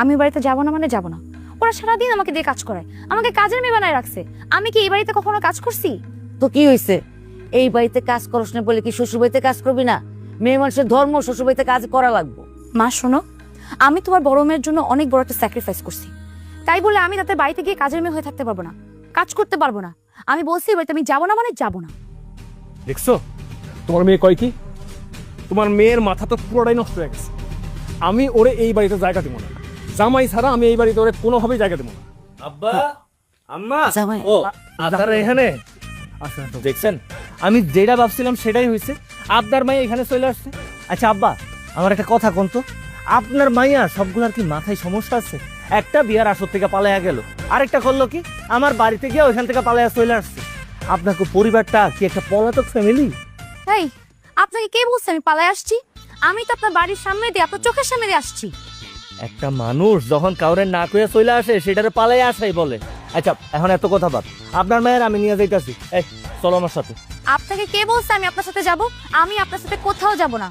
আমি ওই বাড়িতে যাবো না মানে যাবো না। ওরা সারাদিন আমাকে দিয়ে কাজ করায়, আমাকে কাজের মেয়ে বানায় রাখছে। আমি কি এই বাড়িতে কখনো কাজ করছি? তো কি হয়েছে? এই বাড়িতে কাজ করস না বলে কি শ্বশুর বাড়িতে কাজ করবি না? মেয়ে মানুষের ধর্ম, শ্বশুর বাড়িতে কাজ করা লাগবো। মা শোনো, আমি তোমার বড় মেয়ের জন্য অনেক বড় একটা স্যাক্রিফাইস করছি, তাই বলে আমি তাতে বাড়িতে গিয়ে কাজের মেয়ে হয়ে থাকতে পারবো না, কাজ করতে পারবো না। আমি বলছি এই বাড়িতে আমি যাবো না মানে যাবো না। দেখছো তোমার মেয়ে কয় কি? তোমার মেয়ের মাথা তো পুরোটাই নষ্ট হয়ে গেছে। আমি ওরে এই বাড়িতে জায়গা দেবো না, জামাই ছাড়া আমি এই বাড়িতে ওরে কোনোভাবেই জায়গা দেবো না। আব্বা, আম্মা, জামাই। ও আপনারা এখানে আচ্ছা দেখছেন? আমি যেটা ভাবছিলাম সেটাই হয়েছে, আপনার মাইয়া এখানে চলে আসছে। আচ্ছা আব্বা, আমার একটা কথা কোন তো, আপনার মাইয়া সবগুলার কি মাথায় সমস্যা আছে? একটা বিয়ার আসর থেকে পালাইয়া গেল, আরেকটা করলো কি আমার বাড়িতে গিয়ে ওইখান থেকে পালাইয়া চলে আসছে। আপনাকে পরিবারটা কি একটা পলাতক ফ্যামিলি? এই, আপনাকে কে বলছে আমি পালায় আসছি? আমি তো আপনার বাড়ির সামনে দিয়ে, আপনার চোখের সামনে দিয়ে আসছি। একটা মানুষ যখন কাউরে না কইয়া চলে আসে সেটারে পালাই আসাই বলে। আচ্ছা এখন এত কথা বাদ, আপনার মায়ের আমি নিয়ে যাইতাছি, এই চলো আমার সাথে। আপনাকে কে বলছে আমি আপনার সাথে যাব? আমি আপনার সাথে কোথাও যাব না।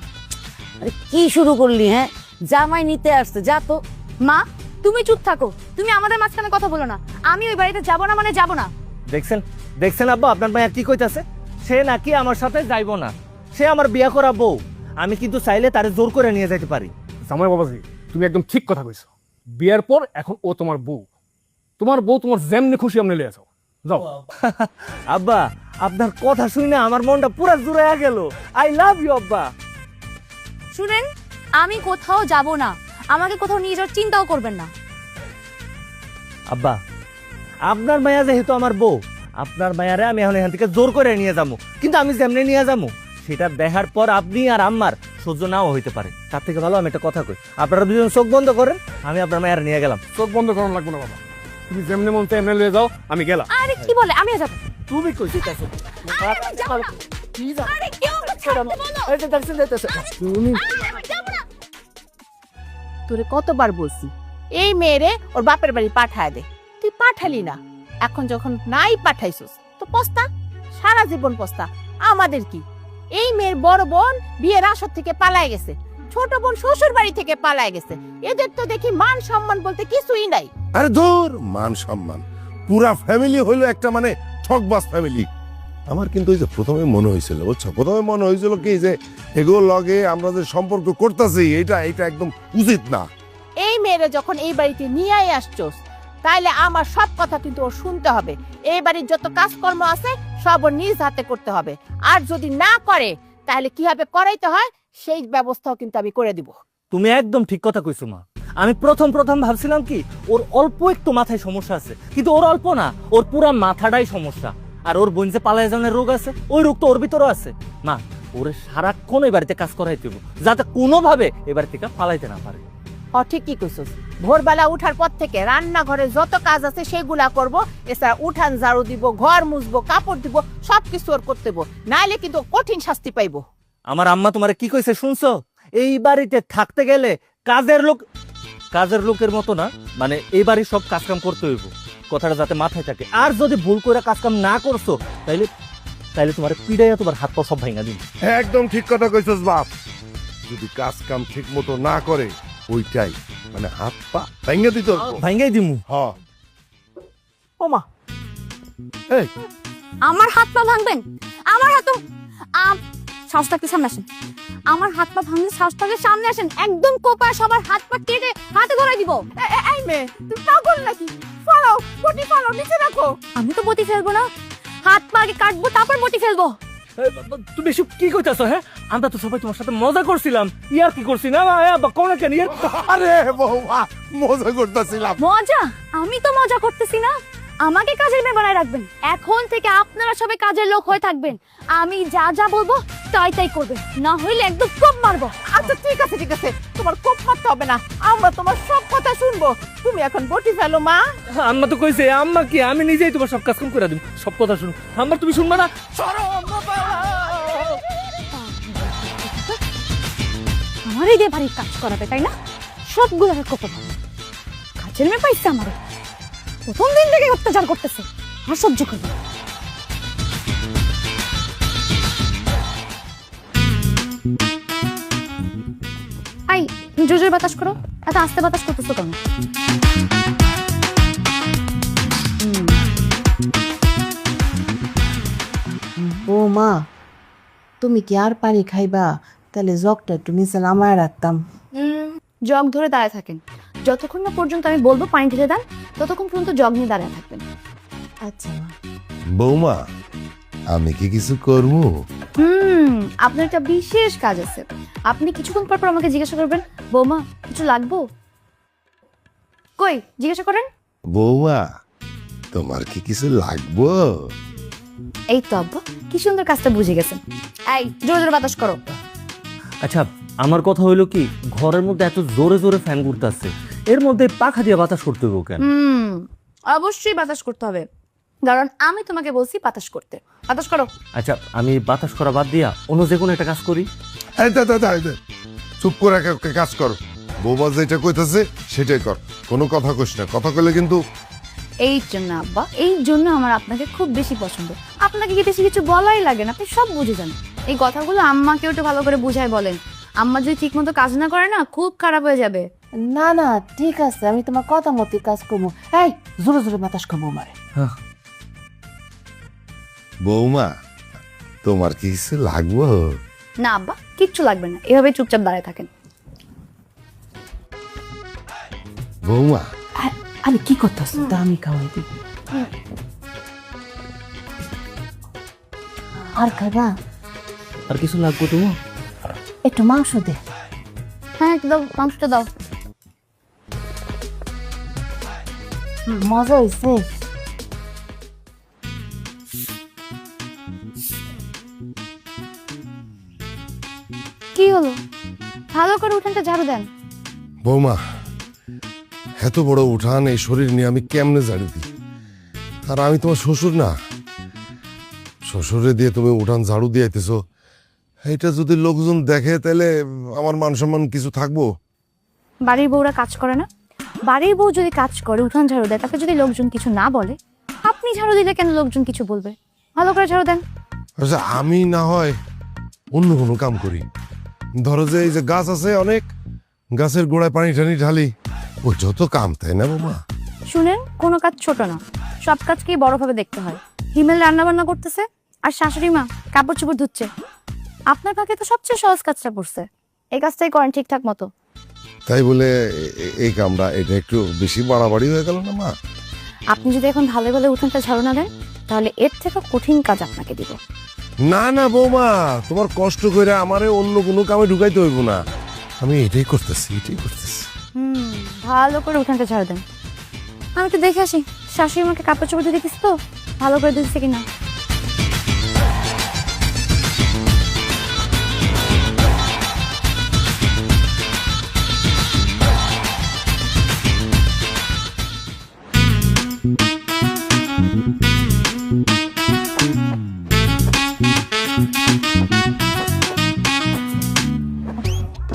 আরে কি শুরু করলি? হ্যাঁ, জামাই নিতে আসছে, যা তো। মা, তুমি চুপ থাকো, তুমি আমাদের মাঝখানে কথা বলো না। আমি ওই বাড়িতে যাব না মানে যাব না। দেখছেন দেখছেন আব্বা, আপনার মায়ের কি কইতাছে? সে নাকি আমার সাথে যাইবো না, সে আমার বিয়া করা বউ। আমি কিন্তু চাইলে তারে জোর করে নিয়ে যাইতে পারি। জামাই বাবাজি, তুমি একদম ঠিক কথা কইছো। বিয়ের পর এখন ও তোমার বউ, তোমার বউ তোমার যেমনি খুশি আমনে লিয়ে যাও, যাও। আব্বা, আপনার কথা শুনে আমার মনটা পুরো জুড়াইয়া গেল। আই লাভ ইউ আব্বা। শুনেন, আমি কোথাও যাব না, আমাকে কোথাও নিয়ে যাওয়ার চিন্তাও করবেন না। আব্বা, আপনার মায়া যেহেতু আমার বউ, আপনার মায়ারে আমি এখন এখান থেকে জোর করে নিয়ে যাবো, কিন্তু আমি যেমনি নিয়ে যাবো সেটা দেখার পর আপনি আর আম্মার সহ্য নাও হইতে পারে। তার থেকে ভালো আমি একটা কথা কই, আপনারা দুজন চোখ বন্ধ করেন, আমি আপনার মায়ারে নিয়ে গেলাম। চোখ বন্ধ করানো লাগবে না বাবা, তুমি যেমনি মন চাই এমনি লিয়ে যাও, আমি গেলাম। আরে কি বলে, আমি যাব। তুমি কই ঠিক আছে? আরে কেউ আমাকে ছাড়তে বলো। তুমি আমি যাব না। তোরে কতবার বলছি এই মেয়েরে ওর বাপের বাড়ি পাঠায় দে, তুই পাঠালি না। এখন যখন নাই পাঠাইছস তো পস্তা, সারা জীবন পস্তা। আমাদের কি? এই মেয়ের বড় বোন বিয়ের আসর থেকে পালায় গেছে, ছোট বোন শ্বশুর বাড়ি থেকে পালায় গেছে। এদের তো দেখি মান সম্মান বলতে কিছুই নাই। আরে ধর, মান সম্মান, পুরা ফ্যামিলি হইলো একটা মানে ঠকবাজ ফ্যামিলি। আমার কিন্তু ওই যে প্রথমে মনে হয়েছিল, বুঝছো, প্রথমে মনে হয়েছিল কি যে এগুলো লগে আমরা যে সম্পর্ক করতেছি এটা একদম উচিত না। এই মেয়েরে যখন এই বাড়িতে নিয়ে আসছস তাইলে আমার সব কথা কিন্তু ওর শুনতে হবে। এই বাড়ির যত কাজকর্ম আছে সব ওর নিজ হাতে করতে হবে। আর যদি না করে তাহলে কিভাবে করাইতে হয় সেই ব্যবস্থাও কিন্তু আমি করে দিব। তুমি একদম ঠিক কথা কইছো মা। আমি প্রথম ভাবছিলাম কি ওর অল্প একটু মাথায় সমস্যা আছে, কিন্তু ওর অল্প না, ওর পুরা মাথাটাই সমস্যা। আর ওর বোন যে পালায় যাওয়ার রোগ আছে, ওই রোগ তো ওর ভিতরও আছে। মা, ওরে সারাক্ষণ এই বাড়িতে কাজ করাইতে হবে, যাতে কোনোভাবে এ বাড়ি থেকে পালাইতে না পারে। ঠিকই কইছস। ভোরবেলা উঠার পর থেকে রান্নাঘরে যত কাজ আছে সেগুলা করব, এছাড়া উঠান ঝাড়ু দিব, ঘর মুছবো, কাপড় দিব, সবকিছু ওর করতে হইব, নাইলে কিন্তু কঠিন শাস্তি পাইবো। আমার আম্মা তোমারে কি কইছে শুনছো? এই বাড়িতে থাকতে গেলে কাজের লোকের মতো না, মানে এই বাড়ির সব কাজকাম করতে হইব, কথাটা যাতে মাথায় থাকে। আর যদি ভুল করে কাজকাম না করছো তাইলে তোমার পিড়াইয়া তোমার হাত পা সব ভাঙা দিন। একদম ঠিক কথা কইছস বাপ। যদি কাজ কাম ঠিক মতো না করে ওইটাই মানে হাত পা ভেঙে দিত। ভাঙাই দিমু। হ্যাঁ ওমা, এই আমার হাত পা ভাঙবেন? আমার হাত সাহস থাকলে সামনে আসেন। আমার হাত পা ভাঙলে সাহস থাকলে সামনে আসেন। একদম কোপায় সবার হাত পা কেটে হাতে ধরাই দিব। এই মেয়ে তুই পাগল নাকি? ফলো বটি, ফলো নিচে রাখো। আমি তো বটি ফেলবো না, হাত পা আগে কাটবো তারপর বটি ফেলবো। তুমি এসব কি কইতাছো? হ্যাঁ, আমরা তো সবাই তোমার সাথে মজা করছিলাম, ইয়ার কি করছি না? কোন কেন ইয়ার? আরে বৌমা, মজা করতেছিলাম। মজা? আমি তো মজা করতেছি না। আমাকে কাজের মেয়ে বানায় রাখবেন। এখন থেকে আপনারা সবাই কাজের লোক হয়ে থাকবেন। আমি যা যা বলবো তাই করবেন, না হইলে একদম কোপ মারবো। আচ্ছা ঠিক আছে, তোমার কোপ মারতে হবে না, আমরা তোমার সব কথা শুনবো। তুমি এখন বটি ফেলো মা। আম্মা তো কইছে, আম্মা কি আমি নিজেই তোমার সব কাজ কাম করে দিব, সব কথা শুন। আম্মা তুমি শুনবা না? আমার এই দিয়ে বাড়ির কাজ করাবে তাই না? সবগুলো কোপ মারবো। কাজের মেয়ে পাইছে আমার, প্রথম দিন থেকে অত্যাচার করতেছে, আর সহ্য করবো না। আই জোরে জোরে বাতাস করো, এত আস্তে বাতাস করতেছো কেন? বৌমা, তুমি কি আর পানি খাইবা? তাহলে জগটা একটু নিচে নামায় রাখতাম। জগ ধরে দাঁড়ায় থাকেন, যতক্ষণ না পর্যন্ত আমি বলবো পানি ঢেলে দেন, ততক্ষণ পর্যন্ত জগ নিয়ে দাঁড়ায় থাকবেন। আচ্ছা মা। বৌমা, আমি কি কিছু করবো? আপনার একটা বিশেষ কাজ আছে। আপনি কিছুক্ষণ পর পর আমাকে জিজ্ঞাসা করবেন, বৌমা কিছু লাগবো? কই জিজ্ঞাসা করেন। বৌমা, তোমার কি কিছু লাগবো? এই তো আব্বা, কি সুন্দর কাজটা বুঝে গেছেন। এই জোরে জোরে বাতাস করো। আচ্ছা, আমার কথা হইলো কি, ঘরের মধ্যে এত জোরে জোরে ফ্যান ঘুরতেছে, এর মধ্যে পাখা দিয়ে বাতাস করতে হবে কেন? অবশ্যই বাতাস করতে হবে, কারণ আমি তোমাকে বলছি বাতাস করতে। বাতাস করো। আচ্ছা, আমি বাতাস করা বাদ দিয়া অন্য যে কোনো একটা কাজ করি। এই দে, চুপ করে কাজ কর। বৌমা যেটা কইতাছে সেটাই কর, কোনো কথা কইস না। কথা কইলে কিন্তু। এই জন্য আব্বা, এই জন্য আমার আপনাকে খুব বেশি পছন্দ। আপনাকে কি বেশি কিছু বলাই লাগে না, আপনি সব বুঝে যান। এই কথাগুলো আম্মাকেও একটু ভালো করে বুঝায় বলেন। আম্মা যদি ঠিক মতো কাজ না করে না, খুব খারাপ হয়ে যাবে। না ঠিক আছে, আমি তোমার কথা মতো কাজ করবো। এই জোরে জোরে বাতাস করবো মারে। বৌমা, তোমার কি কিছু লাগবো? না আব্বা, কিচ্ছু লাগবে না, এভাবে চুপচাপ দাঁড়ায় থাকেন। বৌমা, আমি কি করতেছ? তা আমি খাওয়াই দিই। আর খাবা? আর কিছু লাগবে তোমার? একটু মাংস দে। হ্যাঁ একটু দাও, মাংসটা দাও। মজা হয়েছে। কি হলো? ভালো করে উঠানটা ঝাড়ু দেন। বৌমা, এত বড় উঠান এই শরীর নিয়ে আমি কেমনে ঝাড়ু দিই? আর আমি তোমার শ্বশুর না, শ্বশুরে দিয়ে তুমি উঠান ঝাড়ু দিয়ে আইতেছো। এটা যদি লোকজন দেখে তাহলে আমার মান সম্মান কিছু থাকবো? বাড়ির বউরা কাজ করে না? বাড়ির বউ যদি কাজ করে, উঠান ঝাড়ু দেয়, তাকে যদি লোকজন কিছু না বলে, আপনি ঝাড়ু দিলে কেন লোকজন কিছু বলবে? ভালো করে ঝাড়ু দেন। আচ্ছা, আমি না হয় অন্য কোনো কাম করি। ধরো যে এই যে গাছ আছে অনেক, গাছের গোড়ায় পানি টানি ঢালি, ও যত কাম, তাই না বৌমা? শুনেন, কোনো কাজ ছোট না, সব কাজকেই বড়ভাবে দেখতে হয়। হিমেল রান্না বান্না করতেছে আর শাশুড়ি মা কাপড় চোপড় ধুচ্ছে। আপনার ভাগে তো সবচেয়ে সহজ কাজটা পড়ছে, এই কাজটাই করেন ঠিকঠাক মতো। তাই বলে এই কামটা এটা একটু বেশি বাড়াবাড়ি হয়ে গেল না মা? আপনি যদি এখন ভালো ভালো উঠানটা ঝাড়ু না দেন তাহলে এর থেকে কঠিন কাজ আপনাকে দিব। না না বৌমা, তোমার কষ্ট করে আমারে অন্য কোনো কামে ঢুকাইতে হইব না। আমি এটাই করতেছি। ভালো করে উঠানটা ঝাড়ু দেন। আমি তো দেখে আসি শাশুড়ি মাকে কাপড় চোপড় দিয়ে দেখিস তো ভালো করে দিচ্ছে কিনা।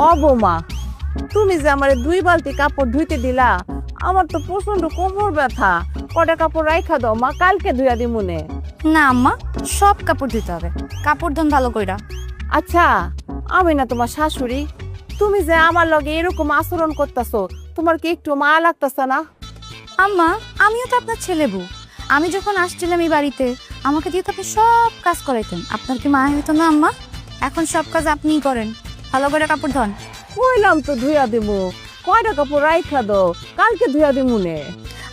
ও বৌমা, তুমি যে আমারে 2 বালতি কাপড় ধুইতে দিলা, আমার তো প্রচন্ড কোমর ব্যথা। কটা কাপড় রাইখা দাও মা, কালকে ধুইয়া দিমুনে। না আম্মা, সব কাপড় ধুতে হবে, কাপড় ধন ভালো কইরা। আচ্ছা, আমি না তোমার শাশুড়ি, তুমি যে আমার লগে এরকম আচরণ করতেছো, তোমার কি একটু মায়া লাগতেছে না? আম্মা, আমিও তো আপনার ছেলে বউ। আমি যখন আসছিলাম এই বাড়িতে আমাকে দিয়ে তো আপনি সব কাজ করাইতেন, আপনার কি মায়া হইতো না আম্মা? এখন সব কাজ আপনিই করেন, ভালো করে কাপড় ধন। কইলাম তো ধুইয়া দিমু, কয়টা কাপড় রাইখা দাও, কালকে ধুইয়া দিমুনে।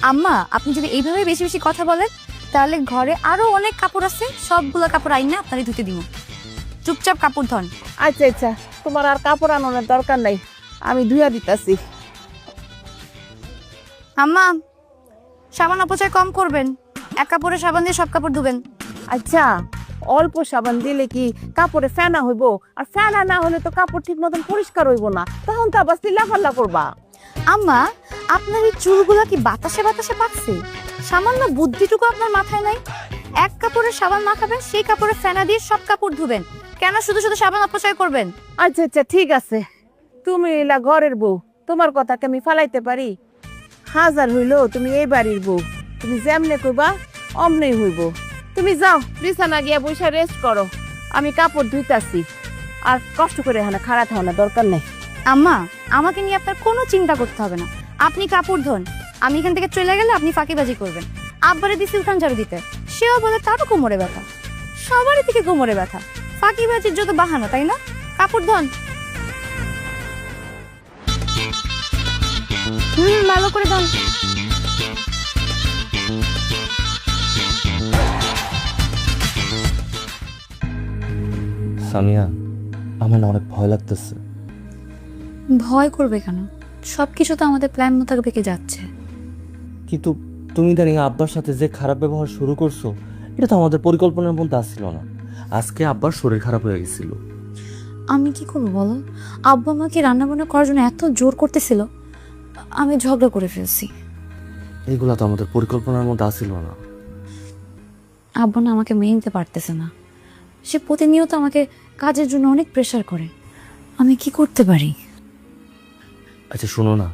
আম্মা, আপনি যদি এইভাবে বেশি বেশি কথা বলেন তাহলে ঘরে আরো অনেক কাপড় আছে, সবগুলো কাপড় আইন না আপনারই ধুতে দিব। চুপচাপ কাপড় ধন। আচ্ছা আচ্ছা, তোমার আর কাপড় আনানোর দরকার নাই, আমি ধুইয়া দিতাছি। আম্মা, সাবান অপচয় কম করবেন, এক কাপড়ে সাবান দিয়ে সব কাপড় ধুবেন। আচ্ছা, অল্প সাবান দিলে কি কাপড়ে ফেনা হইব? আর ফেনা না হলে তো কাপড় ঠিক মতন পরিষ্কার হইব না, তখন তো আবার চিল্লাফাল্লা করবা। আম্মা, আপনার এই চুলগুলা কি বাতাসে বাতাসে পাকছে? সামান্য বুদ্ধিটুকু আপনার মাথায় নাই? এক কাপড়ে সাবান মাখাবেন, সেই কাপড়ে ফেনা দিয়ে সব কাপড় ধুবেন, কেন শুধু শুধু সাবান অপচয় করবেন? আচ্ছা আচ্ছা, ঠিক আছে, তুমি এলা ঘরের বউ, তোমার কথা কি আমি ফালাইতে পারি? হাজার হইলো তুমি এই বাড়ির বউ, তুমি যেমনে কইবা অমনেই হইব। তুমি যাও বিছানা গিয়া বসে রেস্ট করো, আমি কাপড় ধুইতাছি। আর কষ্ট করে এখানে খাড়া থাও না, দরকার নেই। আম্মা, আমাকে নিয়ে আপনার কোনো চিন্তা করতে হবে না, আপনি কাপড় ধোন, আমি এখান থেকে চলে গেলে আপনি ফাঁকিবাজি করবেন। আব্বারে দিছি উঠান ঝাড়ু দিতে, সেও বলে তারও কোমরে ব্যথা, সবারই থেকে কোমরে ব্যথা, ফাঁকিবাজির যত বাহানা, তাই না? কাপড় ধোন। ভালো করে ধোন। সামিয়া, আমার না অনেক ভয় লাগতেছে। ভয় করবে কেন? সবকিছু তো আমাদের প্ল্যান মোতাবেক যাচ্ছে। কিন্তু তুমি ইদানিং আব্বার সাথে যে খারাপ ব্যবহার শুরু করছো, এটা তো আমাদের পরিকল্পনার মধ্যে আসছিল না। আজকে আব্বার শরীর খারাপ হয়ে গেছিল। আমি কি করবো বলো? আব্বা আমাকে রান্না বান্না করার জন্য এত জোর করতেছিল, আমি ঝগড়া করে ফেলছি। এইগুলা তো আমাদের পরিকল্পনার মধ্যে আসছিল না। আব্বা না আমাকে মেনে নিতে পারতেছে না, সে প্রতিনিয়ত আমাকে কাজের জন্য অনেক প্রেশার করে। আমি কি করতে পারি? আচ্ছা শোনো না,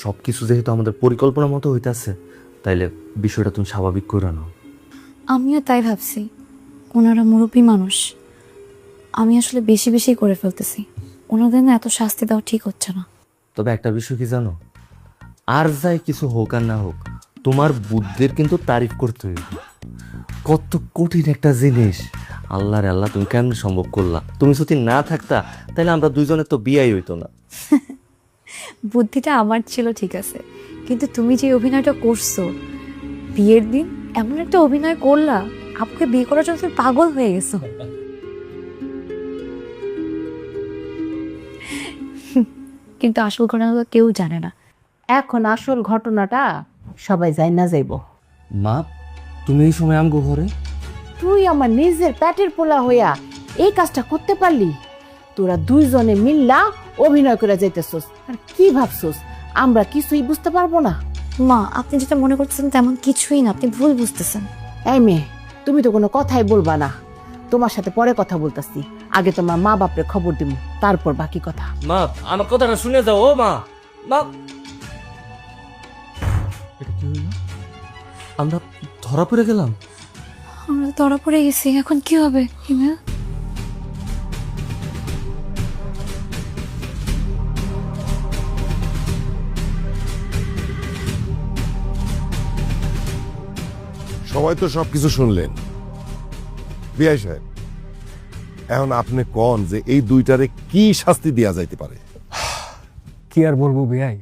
সব কিছু যেহেতু আমাদের পরিকল্পনার মতো হইতেছে, তাইলে বিষয়টা তুমি স্বাভাবিক করে নাও। আমিও তাই ভাবছি, ওনারা মুরব্বী মানুষ, আমি আসলে বেশি বেশি করে ফেলতেছি। ওনাদের না এত শাস্তি দেওয়া ঠিক হচ্ছে না। তবে একটা বিষয় কি জানো, আর যাই কিছু হোক আর না হোক, তোমার বুদ্ধির কিন্তু তারিফ করতে হইবে। কত কঠিন একটা জিনিস, আল্লাহ রে আল্লাহ, তুমি কেন সম্ভব করলা? তুমি যদি না থাকতা তাহলে আমরা দুইজনের তো বিয়াই হইতো না। বুদ্ধিটা আমার ছিল ঠিক আছে, কিন্তু তুমি যে অভিনয়টা করছো, বিয়ের দিন এমন একটা অভিনয় করলা, আপুকে বিয়ে করার জন্য তুমি পাগল হয়ে গেছো। কিন্তু আসল ঘটনাটা কেউ জানে না। এখন আসল ঘটনাটা সবাই যাই না যাইব। মা, তুমি এই সময় আমগো ঘরে? তুই আমার নিজের পেটের পোলা হইয়া এই কাজটা করতে পারলি? তোরা দুইজনে মিল্লা অভিনয় করে যাইতেছস, আর কি ভাবছস আমরা কিছুই বুঝতে পারবো না? মা, আপনি যেটা মনে করতেছেন তেমন কিছুই না, আপনি ভুল বুঝতেছেন। এই মেয়ে, তুমি তো কোনো কথাই বলবা না, তোমার সাথে পরে কথা বলতাছি, আগে তোমার মা বাপরে খবর দিব, তারপর বাকি কথা। মা, আমার কথাটা শুনে যাও। ও মা, মা, এটা কি হইলো? আমরা ধরা পড়ে গেলাম। আমরা ধরা পড়ে গেছি, এখন কি হবে? হিমেল, সবাই তো সবকিছু শুনলেন। বিআই সাহেব, এখন আপনি কোন যে এই দুইটারে কি শাস্তি দেয়া যাইতে পারে? কি আর বলবো বেয়াই,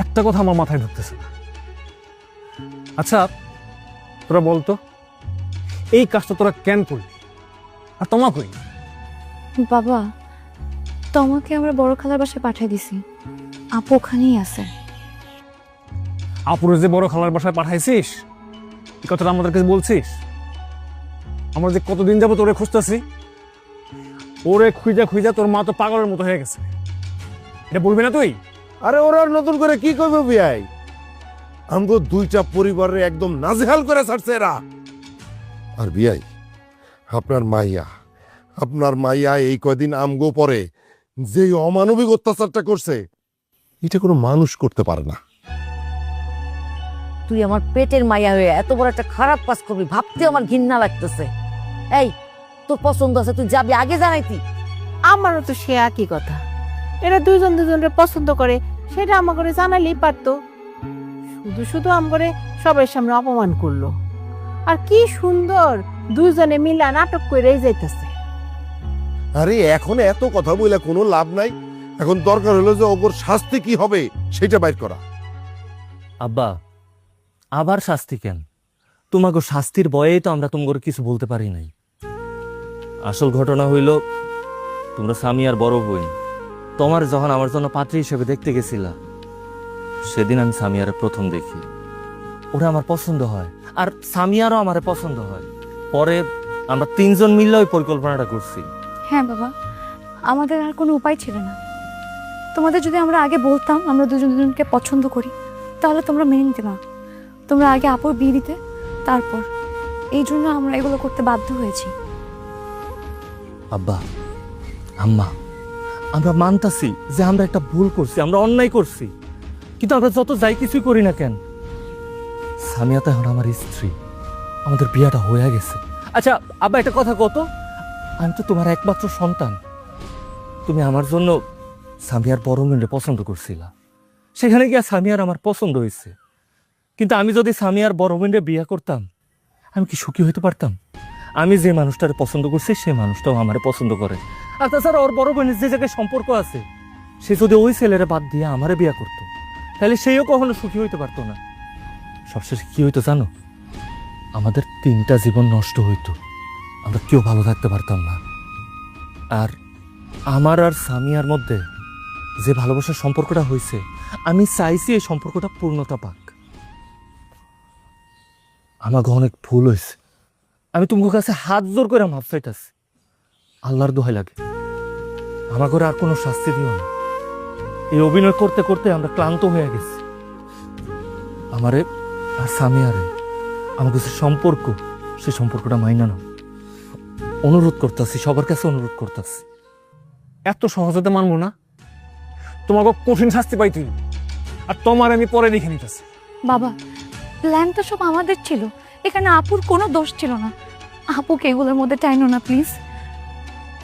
একটা কথা আমার মাথায় ঢুকতেছে না। আচ্ছা তোরা বলতো এই কাজটা তোরা কেন করলি, আর তোমা কই? বাবা, তোমাকে আমরা বড় খালার বাসায় পাঠিয়ে দিছি, আপু ওখানেই আছে। আপুরে যে বড় খালার বাসায় পাঠাইছিস, এই কথাটা আমাদের কাছে বলছিস? আমরা যে কতদিন যাবো তোরে খুঁজতেছি, ওরে খুঁজা খুঁজা তোর মা তো পাগলের মতো হয়ে গেছে, এটা বলবি না তুই? আরে ওরা আর নতুন করে কি করবে বিয়াই? আমগো দুইটা পরিবারে একদম নাজেহাল করে ছাড়ছে এরা। আর বিয়াই, আপনার মাইয়া এই কয়দিন আমগো পরে যে অমানবিক অত্যাচারটা করছে, এটা কোনো মানুষ করতে পারে না। তুই আমার পেটের মায়া হয়ে এত বড় একটা খারাপ কাজ করবি ভাবতে আমার ঘৃণা লাগতেছে। এই তোর পছন্দ আছে, তুই যাবি, আগে জানাইতি। আমারও তো সে একই কথা, এরা দুইজন দুজনকে পছন্দ করে, সেটা আমাকে জানালেই পারতো। শুধু শুধু আমাকে সবার সামনে অপমান করলো। আর কি সুন্দর দুইজনে মিলা নাটক করে যাইতেছে। আরে এখন এত কথা বলে কোনো লাভ নাই, এখন দরকার হলো যে ওর শাস্তি কি হবে সেটা বাইর করা। আব্বা, আবার শাস্তি কেন? তোমাকে শাস্তির ভয়েই তো আমরা তোমাকে কিছু বলতে পারি নাই। আসল ঘটনা হইল, তোমরা স্বামী আর বড় বোন তোমার যখন আমার জন্য পাত্রী হিসেবে দেখতে গেছিলা, সেদিন আমি সামিয়ারে প্রথম দেখি। ওরা আমার পছন্দ হয়, আর সামিয়ারও আমার পছন্দ হয়। পরে আমরা তিনজন মিলে ওই পরিকল্পনাটা করছি। হ্যাঁ বাবা, আমাদের আর কোনো উপায় ছিল না। তোমাদের যদি আমরা আগে বলতাম আমরা দুজন দুজনকে পছন্দ করি, তাহলে তোমরা মেনে নিতে না। তোমরা আগে আপুর বিয়ে দিতে, তারপর। এই জন্য আমরা এগুলো করতে বাধ্য হয়েছি। আব্বা, আম্মা, আমরা মানতাছি যে আমরা একটা ভুল করছি, আমরা অন্যায় করছি, কিন্তু আমরা যত যাই কিছুই করি না কেন, সামিয়া তো এখন আমার স্ত্রী, আমাদের বিয়েটা হয়ে গেছে। আচ্ছা আব্বা, একটা কথা কত, আমি তো তোমার একমাত্র সন্তান। তুমি আমার জন্য সামিয়ার বড় মেয়ে পছন্দ করছিলা, সেখানে গিয়ে সামিয়ার আমার পছন্দ হয়েছে। কিন্তু আমি যদি সামিয়ার বড় মেয়ে বিয়ে করতাম, আমি কি সুখী হইতে পারতাম? আমি যে মানুষটারে পছন্দ করছি সেই মানুষটাও আমারে পছন্দ করে। আর তাছাড়া ওর বড় বোনের যে জায়গায় সম্পর্ক আছে, সে যদি ওই ছেলেরা বাদ দিয়ে আমারে বিয়ে করতো, তাহলে সেও কখনো সুখী হইতে পারতো না। সবশেষে কি হইতো জানো? আমাদের তিনটা জীবন নষ্ট হইতো, আমরা কেউ ভালো থাকতে পারতাম না। আর আমার আর সামিয়ার মধ্যে যে ভালোবাসার সম্পর্কটা হয়েছে, আমি চাইছি এই সম্পর্কটা পূর্ণতা পাক। আমাকে অনেক ভুল হয়েছে, আমি তোমার কাছে হাত জোর করে মাপ চাইতাছি। আল্লাহর দোহাই লাগে, আমাকে আর কোনো শাস্তি দিও না। এই অভিনয় করতে করতে আমরা ক্লান্ত হয়ে গেছি। আমারে আর সামিয়ারে আমাকে যে সম্পর্ক, সেই সম্পর্কটা মাইনা নাও। অনুরোধ করতেছি, সবার কাছে অনুরোধ করতেছি। এত সহজতে মানবো না, তোমাকে কঠিন শাস্তি পাই তুই, আর তোমার আমি পরে দেখে নিতেছি। বাবা, প্ল্যানটা সব আমাদের ছিল, এখানে আপুর কোনো দোষ ছিল না। আপুকে এগুলোর মধ্যে টাইনো না প্লিজ।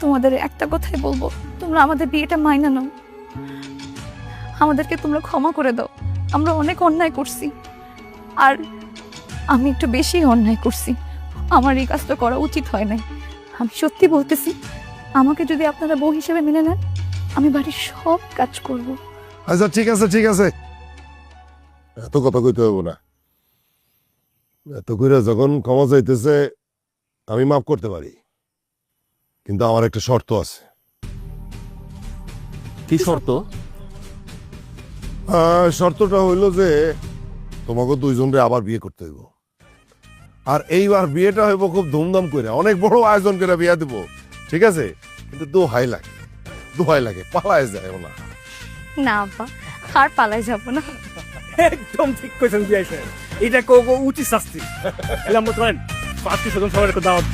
তোমাদের একটা কথাই বলবো, তোমরা আমাদের বিয়েটা মাইনা নাও। আমাদেরকে তোমরা ক্ষমা করে দাও, আমরা অনেক অন্যায় করছি, আর আমি একটু বেশি অন্যায় করছি। আমার এই কাজটা করা উচিত হয় নাই। আমি সত্যি বলতেছি, আমাকে যদি আপনারা বউ হিসেবে মেনে নেন, আমি বাড়ির সব কাজ করব। আচ্ছা ঠিক আছে, ঠিক আছে, এত কথা কইতে হবে না। এত কইরা যখন ক্ষমা চাইতেছে, আমি মাফ করতে পারি, কিন্তু আমার একটা শর্ত আছে। কি শর্ত? শর্তটা হইল যে তোমাকে দুইজনরে আবার বিয়ে করতে হইব, আর এইবার বিয়েটা হইব খুব ধুমধাম করে, অনেক বড় আয়োজন করে বিয়ে দেব, ঠিক আছে? কিন্তু দোহাই লাগে, পালায় যায় না। না আব্বা, আর পালাই যাব না। একদম ঠিক কইছেন বিয়াই সাহেব, এটা উচিত শাস্তি। এলাম তোমার পাঁচটি সদন সবার একটা দাওয়াত।